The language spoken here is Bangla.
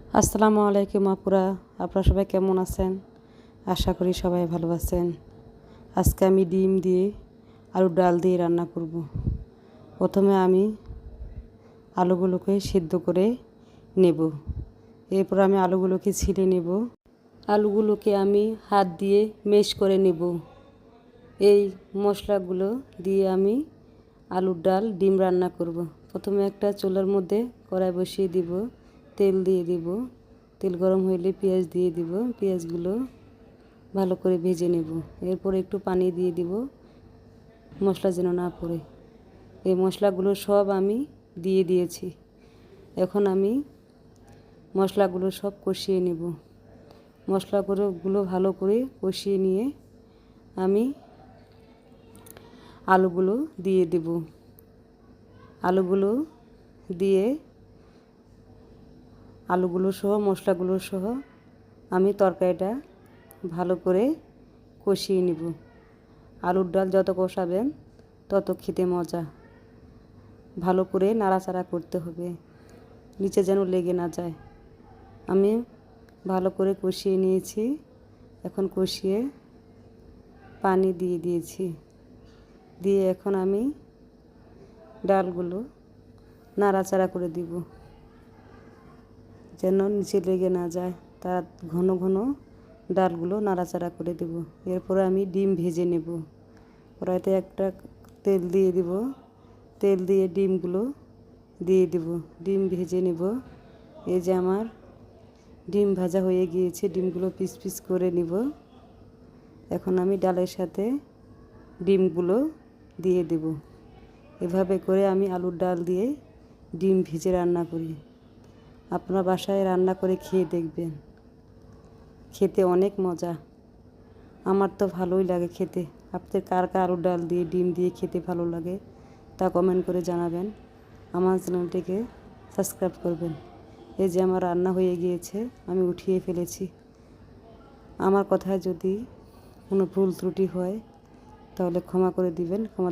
আসসালামু আলাইকুম আপুরা, আপনারা সবাই কেমন আছেন? আশা করি সবাই ভালো আছেন। আজকে আমি ডিম দিয়ে আলুর ডাল দিয়ে রান্না করব। প্রথমে আমি আলুগুলোকে সিদ্ধ করে নেব। এরপর আমি আলুগুলোকে ছিলে নেব। আলুগুলোকে আমি হাত দিয়ে ম্যাশ করে নেব। এই মশলাগুলো দিয়ে আমি আলুর ডাল ডিম রান্না করব। প্রথমে একটা চুলার মধ্যে কড়াই বসিয়ে দিব, তেল দিয়ে দিব। তেল গরম হলে পেঁয়াজ দিয়ে দিব। পেঁয়াজগুলো ভালো করে ভেজে নেব। এরপর একটু পানি দিয়ে দিব, মশলা যেন না পড়ে। এই মশলাগুলো সব আমি দিয়ে দিয়েছি। এখন আমি মশলাগুলো সব কষিয়ে নেব। মশলাগুলো ভালো করে কষিয়ে নিয়ে আমি আলুগুলো দিয়ে দেব। আলুগুলো দিয়ে আলুগুলো সহ মশলাগুলো সহ আমি তরকারিটা ভালো করে কষিয়ে নেব। আলুর ডাল যত কষাবেন তত খেতে মজা। ভালো করে নাড়াচাড়া করতে হবে, নিচে যেন লেগে না যায়। আমি ভালো করে কষিয়ে নিয়েছি। এখন কষিয়ে পানি দিয়ে দিয়েছি। দিয়ে এখন আমি ডালগুলো নাড়াচাড়া করে দিব, যেন নিচে লেগে না যায়। তার ঘন ঘন ডালগুলো নাড়াচাড়া করে দেব। এরপরে আমি ডিম ভেজে নেব। কড়াইতে একটা তেল দিয়ে দিব। তেল দিয়ে ডিমগুলো দিয়ে দেব। ডিম ভেজে নেব। এই যে আমার ডিম ভাজা হয়ে গিয়েছে, ডিমগুলো পিস পিস করে নিব। এখন আমি ডালের সাথে ডিমগুলো দিয়ে দেব। এভাবে করে আমি আলুর ডাল দিয়ে ডিম ভেজে রান্না করি। আপনার বাসায় রান্না করে খেয়ে দেখবেন, খেতে অনেক মজা। আমার তো ভালোই লাগে খেতে। আপনাদের কার কার আলুর ডাল দিয়ে ডিম দিয়ে খেতে ভালো লাগে তা কমেন্ট করে জানাবেন। আমার চ্যানেলটিকে সাবস্ক্রাইব করবেন। এই যে আমার রান্না হয়ে গিয়েছে, আমি উঠিয়ে ফেলেছি। আমার কথায় যদি কোনো ভুল ত্রুটি হয় তাহলে ক্ষমা করে দিবেন। ক্ষমা